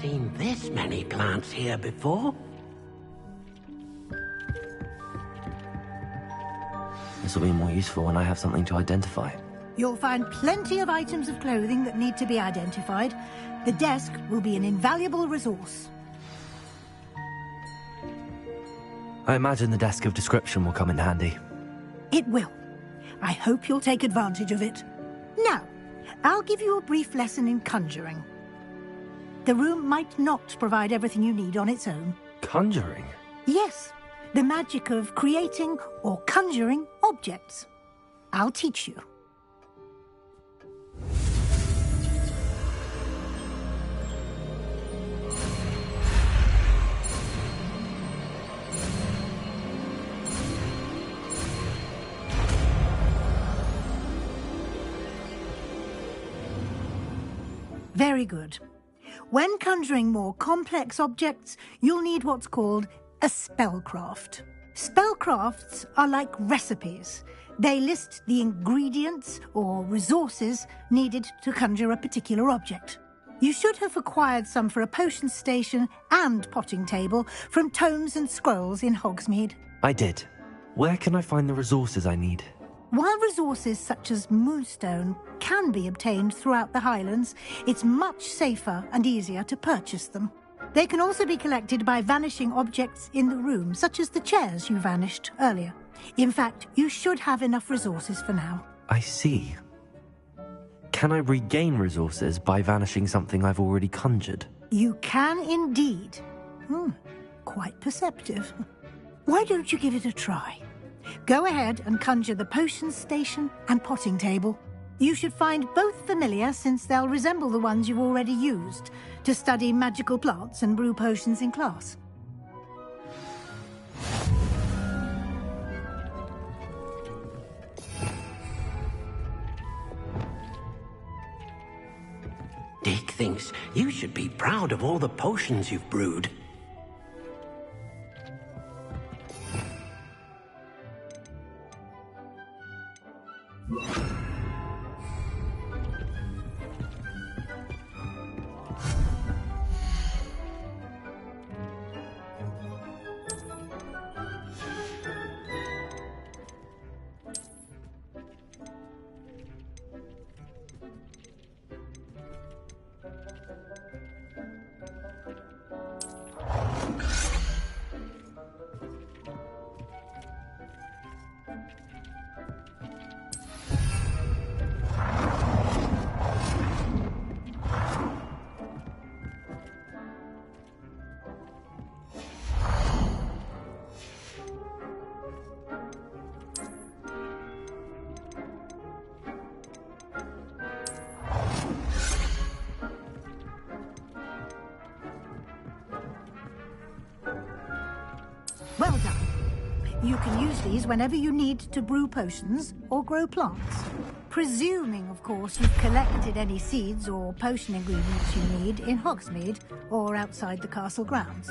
seen this many plants here before. This will be more useful when I have something to identify. You'll find plenty of items of clothing that need to be identified. The desk will be an invaluable resource. I imagine the desk of description will come in handy. It will. I hope you'll take advantage of it. Now, I'll give you a brief lesson in conjuring. The room might not provide everything you need on its own. Conjuring? Yes, the magic of creating or conjuring objects. I'll teach you. Very good. When conjuring more complex objects, you'll need what's called a spellcraft. Spellcrafts are like recipes. They list the ingredients or resources needed to conjure a particular object. You should have acquired some for a potion station and potting table from tomes and scrolls in Hogsmeade. I did. Where can I find the resources I need? While resources such as moonstone can be obtained throughout the Highlands, it's much safer and easier to purchase them. They can also be collected by vanishing objects in the room, such as the chairs you vanished earlier. In fact, you should have enough resources for now. I see. Can I regain resources by vanishing something I've already conjured? You can indeed. Quite perceptive. Why don't you give it a try? Go ahead and conjure the potion station and potting table. You should find both familiar, since they'll resemble the ones you've already used to study magical plants and brew potions in class. Dick thinks you should be proud of all the potions you've brewed. Well done. You can use these whenever you need to brew potions or grow plants. Presuming, of course, you've collected any seeds or potion ingredients you need in Hogsmeade or outside the castle grounds.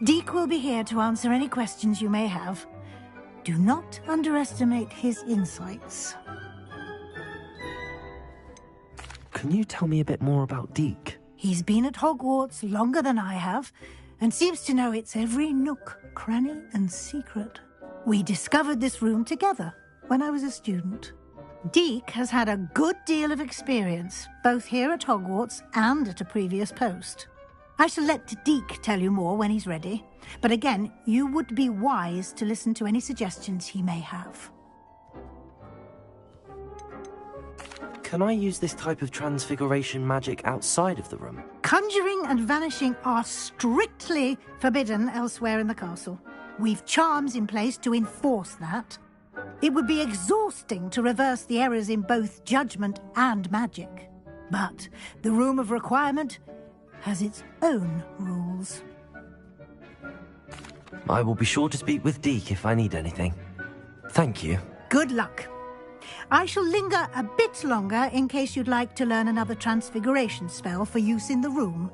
Deke will be here to answer any questions you may have. Do not underestimate his insights. Can you tell me a bit more about Deke? He's been at Hogwarts longer than I have, and seems to know its every nook, cranny, and secret. We discovered this room together when I was a student. Deke has had a good deal of experience, both here at Hogwarts and at a previous post. I shall let Deke tell you more when he's ready, but again, you would be wise to listen to any suggestions he may have. Can I use this type of transfiguration magic outside of the room? Conjuring and vanishing are strictly forbidden elsewhere in the castle. We've charms in place to enforce that. It would be exhausting to reverse the errors in both judgment and magic. But the Room of Requirement has its own rules. I will be sure to speak with Deke if I need anything. Thank you. Good luck. I shall linger a bit longer in case you'd like to learn another transfiguration spell for use in the room.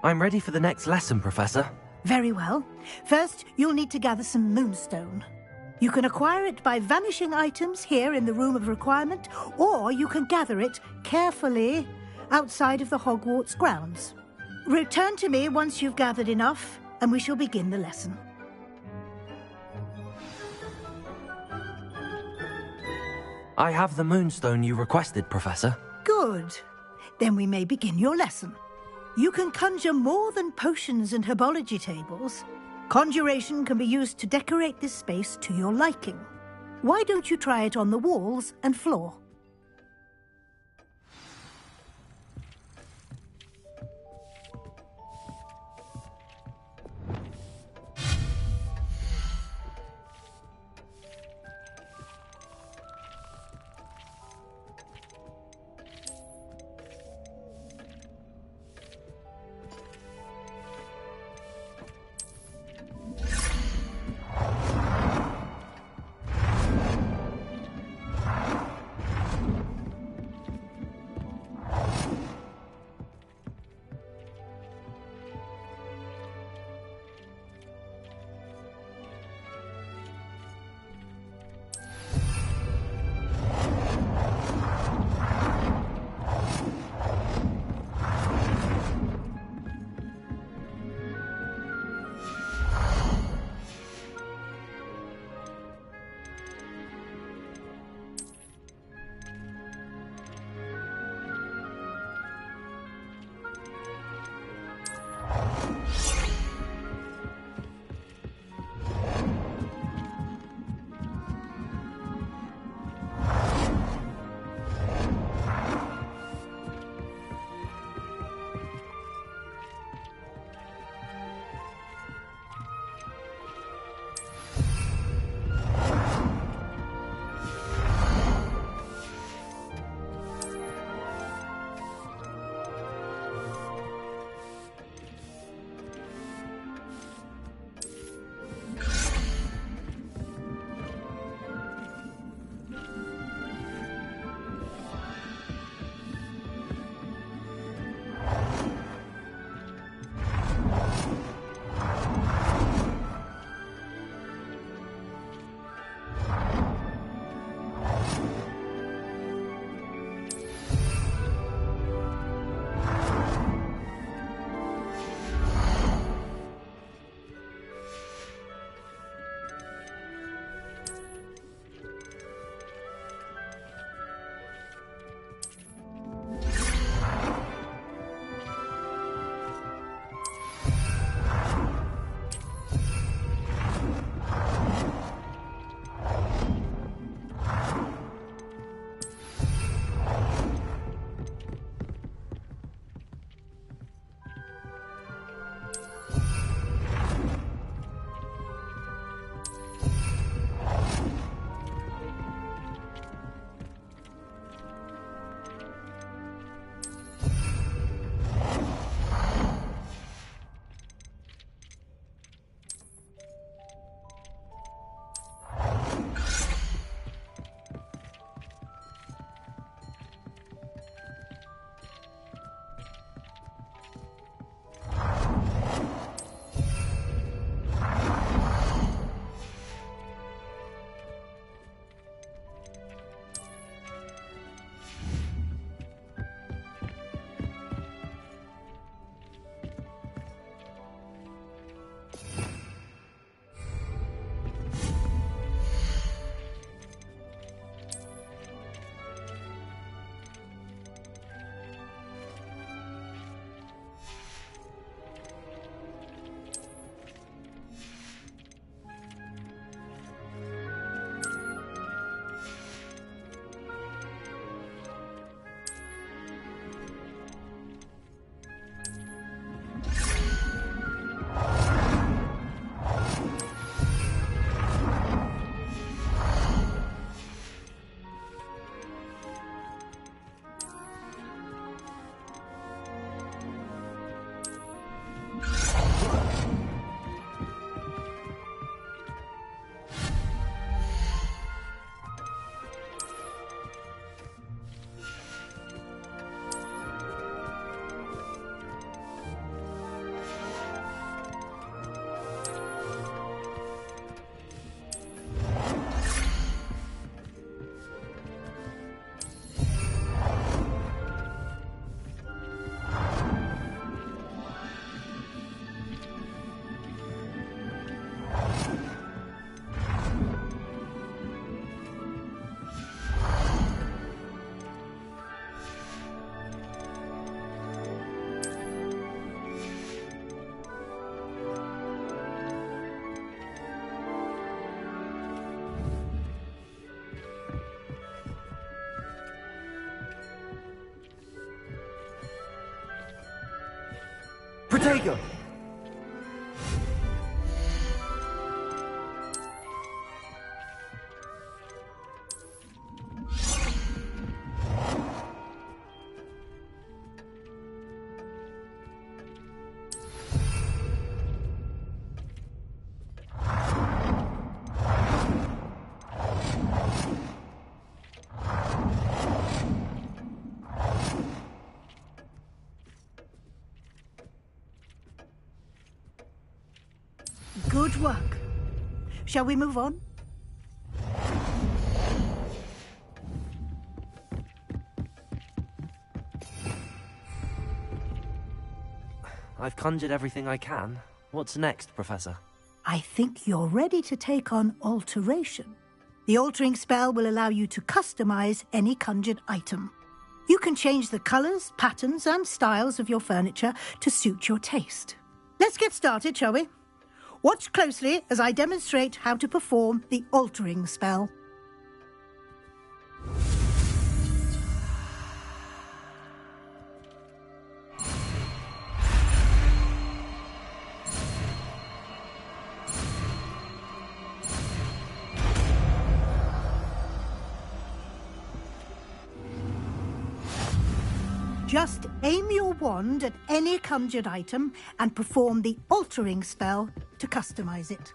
I'm ready for the next lesson, Professor. Very well. First, you'll need to gather some moonstone. You can acquire it by vanishing items here in the Room of Requirement, or you can gather it carefully outside of the Hogwarts grounds. Return to me once you've gathered enough, and we shall begin the lesson. I have the moonstone you requested, Professor. Good. Then we may begin your lesson. You can conjure more than potions and herbology tables. Conjuration can be used to decorate this space to your liking. Why don't you try it on the walls and floor? Protego! Good work. Shall we move on? I've conjured everything I can. What's next, Professor? I think you're ready to take on alteration. The altering spell will allow you to customize any conjured item. You can change the colors, patterns, and styles of your furniture to suit your taste. Let's get started, shall we? Watch closely as I demonstrate how to perform the altering spell. Just aim your wand at any conjured item and perform the altering spell to customize it.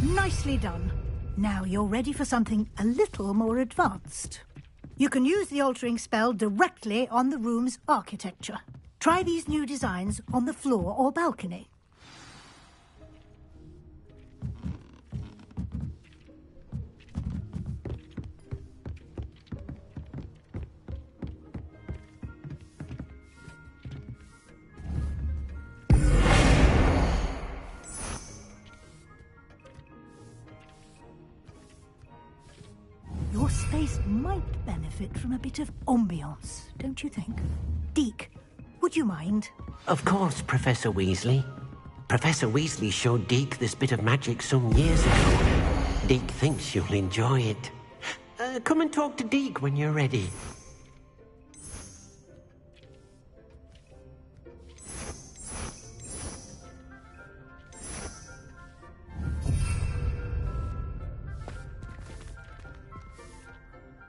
Nicely done. Now you're ready for something a little more advanced. You can use the altering spell directly on the room's architecture. Try these new designs on the floor or balcony. Your space might benefit from a bit of ambiance, don't you think? Deke, would you mind? Of course, Professor Weasley. Professor Weasley showed Deke this bit of magic some years ago. Deke thinks you'll enjoy it. Come and talk to Deke when you're ready.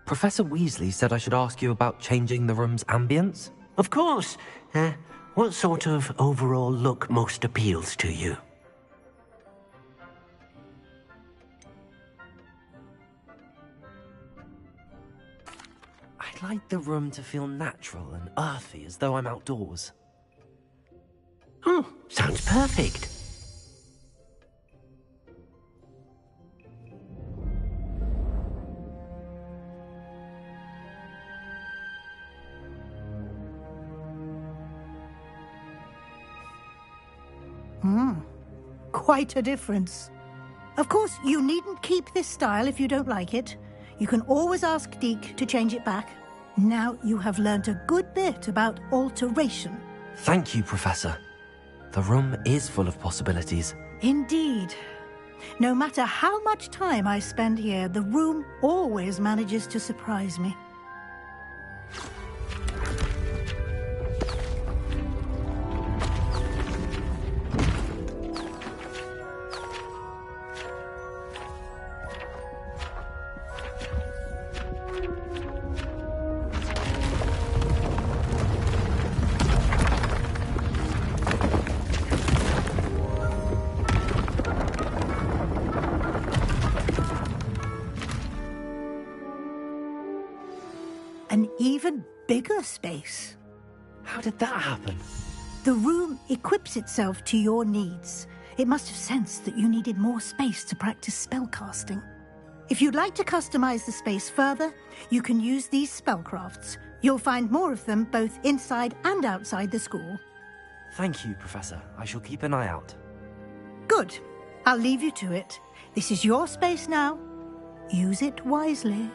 Professor Weasley said I should ask you about changing the room's ambience? Of course. What sort of overall look most appeals to you? I'd like the room to feel natural and earthy, as though I'm outdoors. Oh, sounds perfect. Quite a difference. Of course, you needn't keep this style if you don't like it. You can always ask Deke to change it back. Now you have learnt a good bit about alteration. Thank you, Professor. The room is full of possibilities. Indeed. No matter how much time I spend here, the room always manages to surprise me. An even bigger space. How did that happen? The room equips itself to your needs. It must have sensed that you needed more space to practice spellcasting. If you'd like to customize the space further, you can use these spellcrafts. You'll find more of them both inside and outside the school. Thank you, Professor. I shall keep an eye out. Good. I'll leave you to it. This is your space now. Use it wisely.